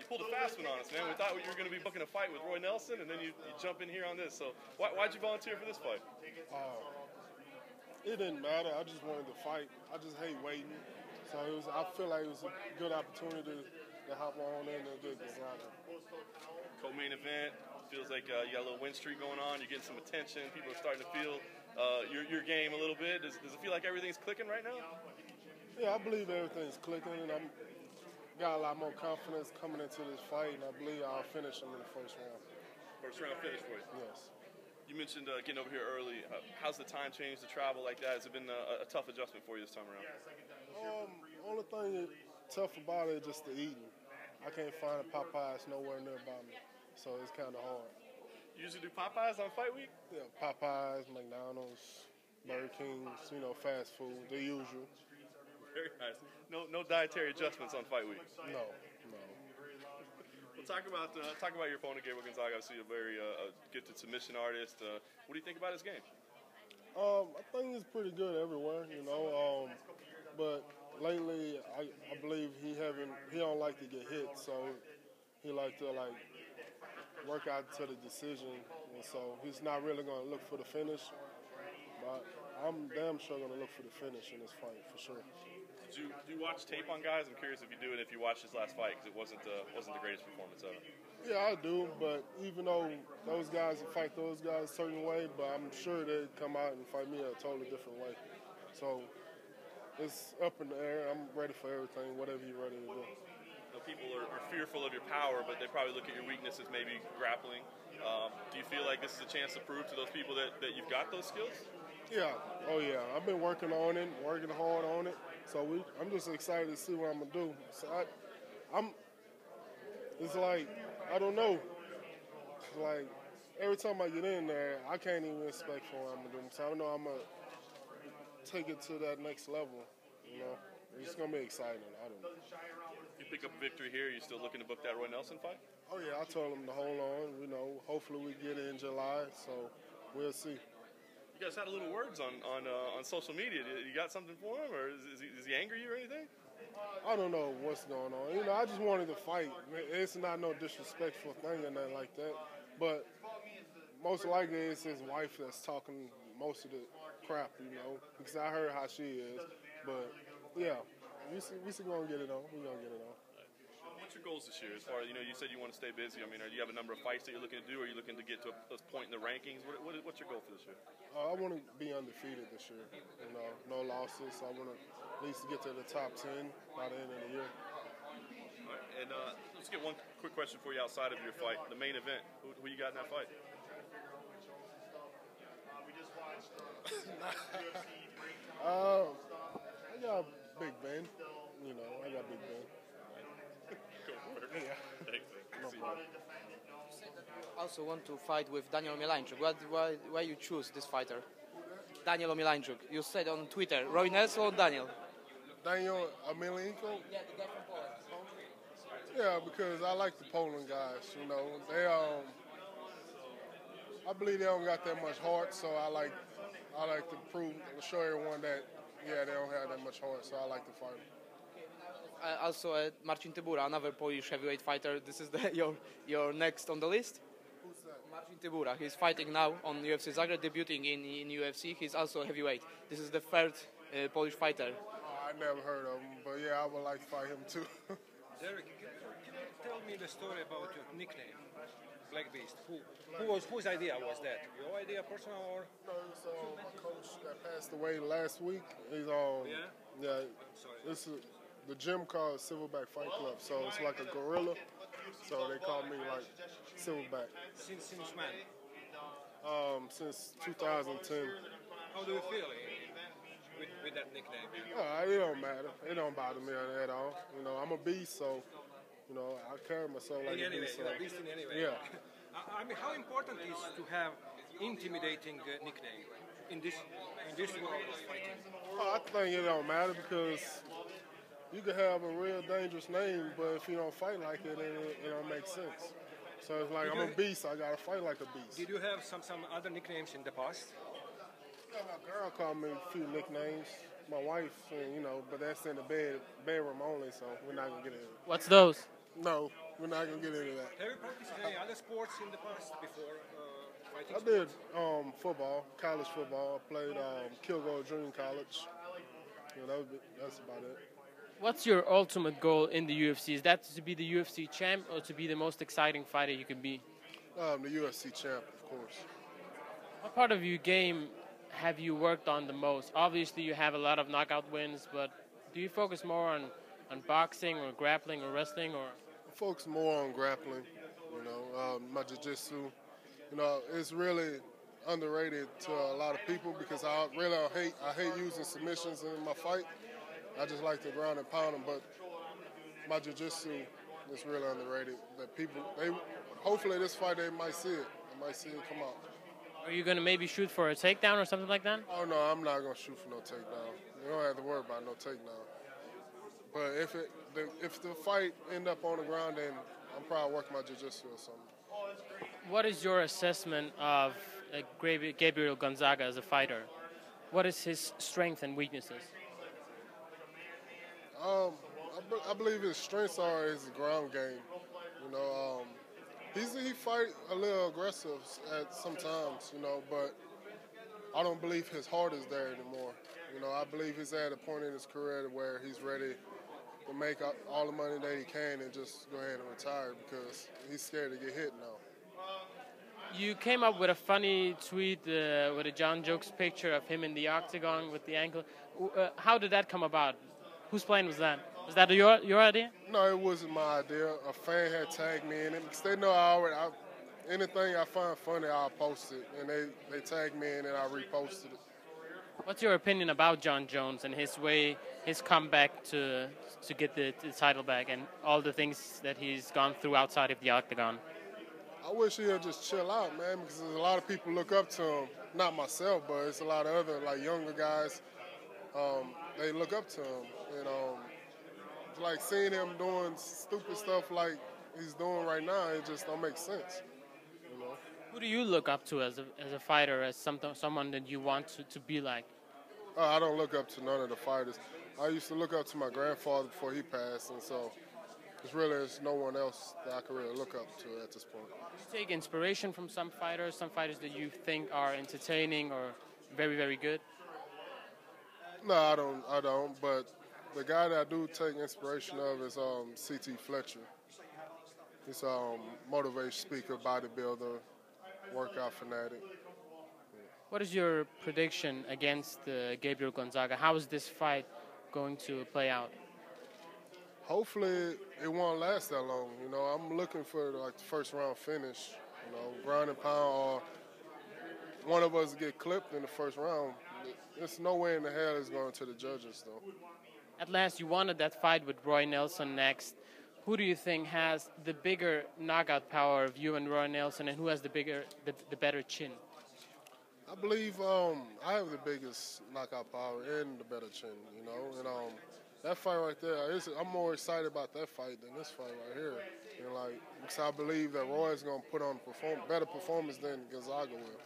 pulled a fast one on us, man. We thought you were going to be booking a fight with Roy Nelson, and then you jump in here on this. So why'd you volunteer for this fight? It didn't matter. I just wanted to fight. I just hate waiting. So I feel like it was a good opportunity to hop on in and get Gonzaga. Co-main event. Feels like you got a little win streak going on. You're getting some attention. People are starting to feel your game a little bit. Does it feel like everything's clicking right now? Yeah, I believe everything's clicking, and I'm got a lot more confidence coming into this fight, and I believe I'll finish him in the first round. First round finish for you? Yes. You mentioned getting over here early. How's the time change to travel like that? Has it been a tough adjustment for you this time around? Only thing tough about it is just the eating. I can't find a Popeyes nowhere nearby me, so it's kind of hard. You usually do Popeyes on fight week? Yeah, Popeyes, McDonald's, Burger King's, fast food, the usual. Very nice. No dietary adjustments on fight week? No. Well, talk about your opponent, Gabriel Gonzaga. Obviously, a very gifted submission artist. What do you think about his game? I think he's pretty good everywhere, but lately I believe he don't like to get hit, so he like to work out to the decision, and so he's not really going to look for the finish. But I'm damn sure going to look for the finish in this fight for sure. Do you watch tape on guys? I'm curious if you do, and if you watched his last fight, because it wasn't the greatest performance of it. Yeah, I do, but even though those guys fight those guys a certain way, but I'm sure they'd come out and fight me a totally different way. So it's up in the air. I'm ready for everything, whatever you're ready to do. People are fearful of your power, but they probably look at your weaknesses, maybe grappling. Do you feel like this is a chance to prove to those people that you've got those skills? Yeah. Oh, yeah. I've been working on it, working hard on it. So I'm just excited to see what I'm going to do. So it's like, I don't know. It's like every time I get in there, I can't even expect for what I'm going to do. So I know I'm going to take it to that next level, It's going to be exciting. I don't know. You pick up a victory here, you still looking to book that Roy Nelson fight? Oh, yeah, I told him to hold on. Hopefully we get it in July, so we'll see. You guys had a little words on social media. You got something for him, or is he angry you or anything? I don't know what's going on. I just wanted to fight. It's not no disrespectful thing or nothing like that. But most likely it's his wife that's talking most of the crap, because I heard how she is. But, yeah, we still going to get it on. We're going to get it on. What's your goals this year? As far as, you said you want to stay busy. Do you have a number of fights that you're looking to do? Or are you looking to get to a point in the rankings? What's your goal for this year? I want to be undefeated this year. No losses. I want to at least get to the top 10 by the end of the year. All right, and let's get one quick question for you outside of your fight. The main event. Who you got in that fight? I got Big Ben. I got Big Ben. Also want to fight with Daniel Mielańczuk. Why you choose this fighter? Daniel Mielańczuk. You said on Twitter, Roy Nelson or Daniel? Daniel Mielańczuk? Yeah, the guy from Poland. Yeah, because I like the Poland guys. They I believe they don't got that much heart, so I like to show everyone that they don't have that much heart, so I like to fight them. Also, Marcin Tybura, another Polish heavyweight fighter. This is your next on the list. Who's that? Marcin Tybura. He's fighting now on UFC Zagreb, debuting in UFC. He's also heavyweight. This is the third Polish fighter. I never heard of him, but yeah, I would like to fight him too. Derrick, can you tell me the story about your nickname, Black Beast? Whose idea was that? Your idea, personal, or? No, it's my coach that passed away last week. He's it's the gym called Silverback Fight Club, so it's like a gorilla. So they call me like Silverback. Since when? Since 2010. How do you feel with that nickname? It don't matter. It don't bother me at all. I'm a beast, so I carry myself like a beast. You're a beast in any way. Yeah. How important is to have intimidating nickname in this world of fighting? I think it don't matter because you can have a real dangerous name, but if you don't fight like it, it don't make sense. So it's like, I'm a beast, I gotta fight like a beast. Did you have some other nicknames in the past? Yeah, my girl called me a few nicknames. my wife, and, you know, but that's in the bedroom only, so we're not gonna get into it. What's those? No, we're not gonna get into that. Have you practiced any other sports in the past before fighting I did football, college football. I played Kilgore Junior College. You know, that's about it. What's your ultimate goal in the UFC? Is that to be the UFC champ or to be the most exciting fighter you can be? The UFC champ, of course. What part of your game have you worked on the most? Obviously, you have a lot of knockout wins, but do you focus more on boxing or grappling or wrestling? Or I focus more on grappling. You know, my jiu-jitsu. You know, it's really underrated to a lot of people because I hate using submissions in my fight. I just like to ground and pound them, but my jiu-jitsu is really underrated. That people, hopefully this fight they might see it. They might see it come out. are you going to maybe shoot for a takedown or something like that? Oh no, I'm not gonna shoot for no takedown. You don't have to worry about no takedown. But if the fight end up on the ground, then I'm probably working my jiu-jitsu or something. What is your assessment of Gabriel Gonzaga as a fighter? What is his strengths and weaknesses? I believe his strengths are his ground game. You know, he fight a little aggressive at sometimes, you know, but I don't believe his heart is there anymore. You know, I believe he's at a point in his career where he's ready to make all the money that he can and just go ahead and retire because he's scared to get hit now. You came up with a funny tweet with a John Jokes picture of him in the octagon with the ankle. How did that come about? Whose plan was that? Was that your idea? No, it wasn't my idea. A fan had tagged me in it because they know anything I find funny, I'll post it. And they tagged me in it, I reposted it. What's your opinion about John Jones and his comeback to get the title back and all the things that he's gone through outside of the octagon? I wish he would just chill out, man, because there's a lot of people look up to him. Not myself, but it's a lot of other like younger guys. They look up to him, and like seeing him doing stupid stuff like he's doing right now, it just don't make sense. You know. Who do you look up to as a fighter, as someone that you want to be like? I don't look up to none of the fighters. I used to look up to my grandfather before he passed, and so there's no one else that I can really look up to at this point. Do you take inspiration from some fighters that you think are entertaining or very, very good? No, I don't. But the guy that I do take inspiration of is C.T. Fletcher. He's a motivation speaker, bodybuilder, workout fanatic. What is your prediction against Gabriel Gonzaga? How is this fight going to play out? Hopefully it won't last that long. You know, I'm looking for like the first round finish. You know, ground and pound, or one of us get clipped in the first round. There's no way in the hell it's going to the judges, though. At last, you wanted that fight with Roy Nelson next. Who do you think has the bigger knockout power of you and Roy Nelson, and who has the better chin? I believe I have the biggest knockout power and the better chin, you know. And that fight right there, I'm more excited about that fight than this fight right here. You know, like, because I believe that Roy is going to put on better performance than Gonzaga will.